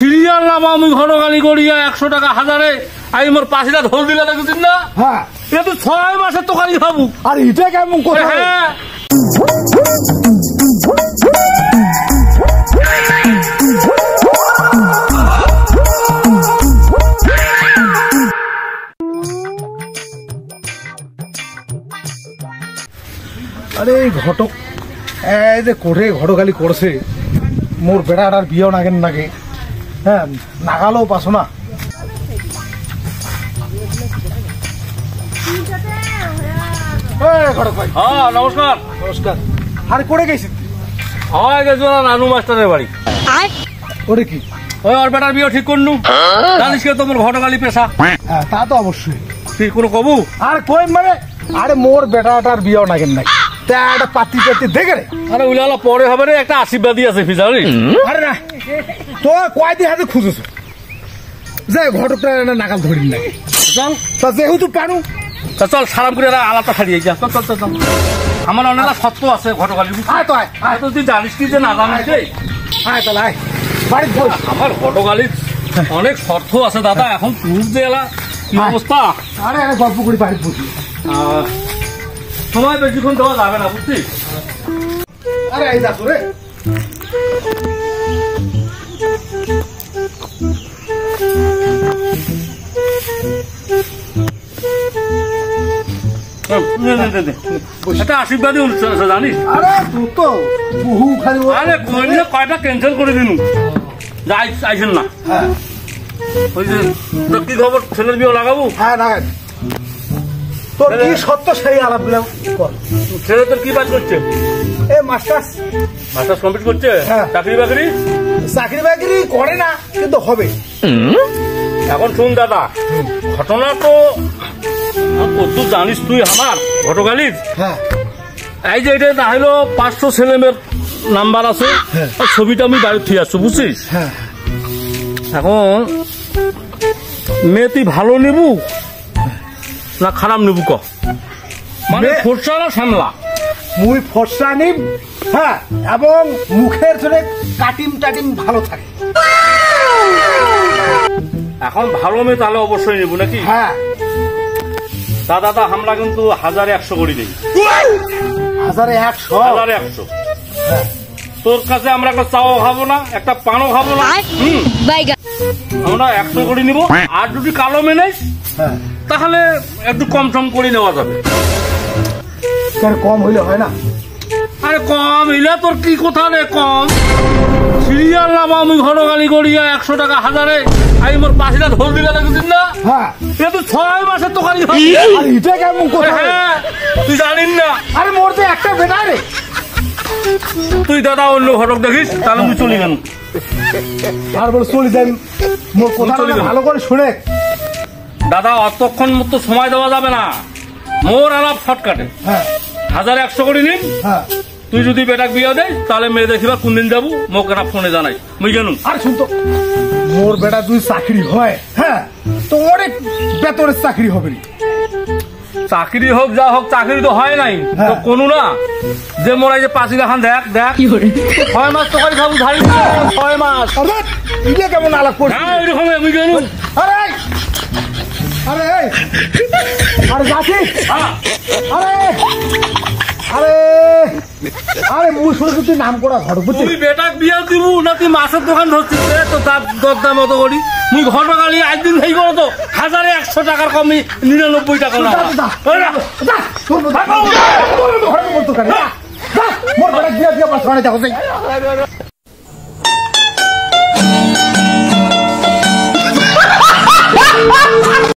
Serial নাম আমি ঘটগালি করিয়া 100 টাকা হাজারে আমি মোর পাশিটা ধর দিলা দেখুন না। হ্যাঁ এটা তো 6 মাসের তোকারি খাবো। আর এটা কেমন কথা? হ্যাঁ আরে ঘটক এই যে কোঠে ঘটগালি করছে মোর বেড়াটার বিয়েও নাগেন নাগে। হ্যাঁ নাগালেও পাছো না। ঘটক ভাই হ্যাঁ নমস্কার। নমস্কার। আরে করে গেছি হয় গেছো না নানু মাস্টারের বাড়ি। ওরে কি ওই ওর বেটার বিয়ে ঠিক করনু। জানিস কে তোমার ঘটগালি পেশা? হ্যাঁ তা তো অবশ্যই। তুই কোনো কবু আর কই মানে আরে মোর বেটাটার বিয়েও নাগেন নাকি তা একটা পাতি পাতি দেখে রে। আরে উলালা পরে হবে রে, একটা আশীর্বাদই আছে ফিজারি। আরে না তো কয়দিন হাতে খুঁজেছো যে ঘটকটা নাগাল ধরি নাকি। চল তা যেহেতু পারু তা চল সারাম করে আলাদা ছাড়িয়ে যা। চল চল চল চল। আমার অনেক সত্য আছে ঘটগালি। আয় তো আয় আয় তো তুই জানিস কি যে না জানিস রে? আয় তাহলে আয় বাড়ি বল। আমার ঘটগালির অনেক শর্ত আছে দাদা। এখন তুই যে এলা কি অবস্থা? আরে আরে গল্প করি বাড়ি বসি। সময় বেশিক্ষণ দেওয়া যাবে না বুঝছিস। আরে এই দেখো রে একটা আশীর্বাদী অনুষ্ঠান আছে জানিস। আরে তুই তো বহু খালি আরে কয়টা ক্যান্সেল করে দিন আইসেন না। হ্যাঁ ওই যে তোর কি খবর? ছেলের বিয়ে লাগাবো? হ্যাঁ না তোর কি সত্য সেই আলাপ দিলাম। ছেলে তোর কি কাজ করছে? এ মাস্টার্স মাস্টার্স কমপ্লিট করছে? হ্যাঁ। চাকরি বাকরি? চাকরি বাকরি করে না কিন্তু হবে। এখন শুন দাদা, ঘটনা তো কত জানিস তুই আমার ঘটগালির। হ্যাঁ এই যে এটা না হলো 500 ছেলেমেয়ের নাম্বার আছে। হ্যাঁ। ছবিটা আমি বাড়ি থুয়ে আসছো বুঝছিস। হ্যাঁ এখন মেয়ে তুই ভালো নেবু না খারাপ নেবু ক? মানে ফর্সা না সামলা? মুই ফর্সা নিম। হ্যাঁ এবং মুখের জন্য কাটিম টাটিম ভালো থাকে। এখন ভালো মেয়ে তাহলে অবশ্যই নেবো নাকি? হ্যাঁ দাদা আমরা কিন্তু 1100 করি নেই। 1100 1100। তোর কাছে আমরা একটা চাও খাবো না, একটা পানও খাবো না। আমরা 100 করে নিবো। আর যদি কালো মেয়ে নেই হ্যাঁ তাহলে একটু কম সম করে নেওয়া যাবে। কম হইলে হয় না? আরে কম হইলে তোর কি কথা রে? কম সিরিয়াল নাম আমি ঘটগালি করিয়া 100 টাকা হাজারে আমি মোর পাশিটা ধর দিলা দেখুন না। হ্যাঁ এটা তো 6 মাসের তোকারি খাবো। আর এটা কেমন কথা? হ্যাঁ তুই জানিস না। আরে মোর তো একটা বেটা রে। তুই দাদা অন্য ঘটক দেখিস তাহলে তুই চলি গেল। আর বল চলে যাই মোর কথা ভালো করে শুনে। দাদা অতক্ষণ মতো সময় দেওয়া যাবে না। মোর আলাপ শর্টকাটে। হ্যাঁ 1100 করে নিন। হ্যাঁ তুই যদি বেটাক বিয়ে দেয় তাহলে মেয়ে দেখিবা কোন দিন যাবো মোক একটা ফোনে জানাই মুই জানুন। আর শুন তো মোর বেটা তুই চাকরি হয়। হ্যাঁ তো অনেক বেতনের চাকরি হবে না। চাকরি হোক যা হোক চাকরি তো হয় নাই তো কোনো না যে মোরা যে 5 দেখান দেখ দেখ 6 মাস তোকারি খাবো ধারি 6 মাস। ইলে কেমন আলাপ করছিস? হ্যাঁ এরকম আমি জানুন। আরে আরে আরে যাচ্ছি। আরে আরে আরে মুই শুনে তুই নাম করা ঘর বুঝছিস? তুই বেটাক বিয়ে দিব না তুই মাছের দোকান ধরছিস তো তার দরদাম মতো করি। মুই ঘটগালি একদিন সেই করো তো 1100 টাকার কমই 99 টাকা না। মোর বেটা গিয়া পাঁচ দেখো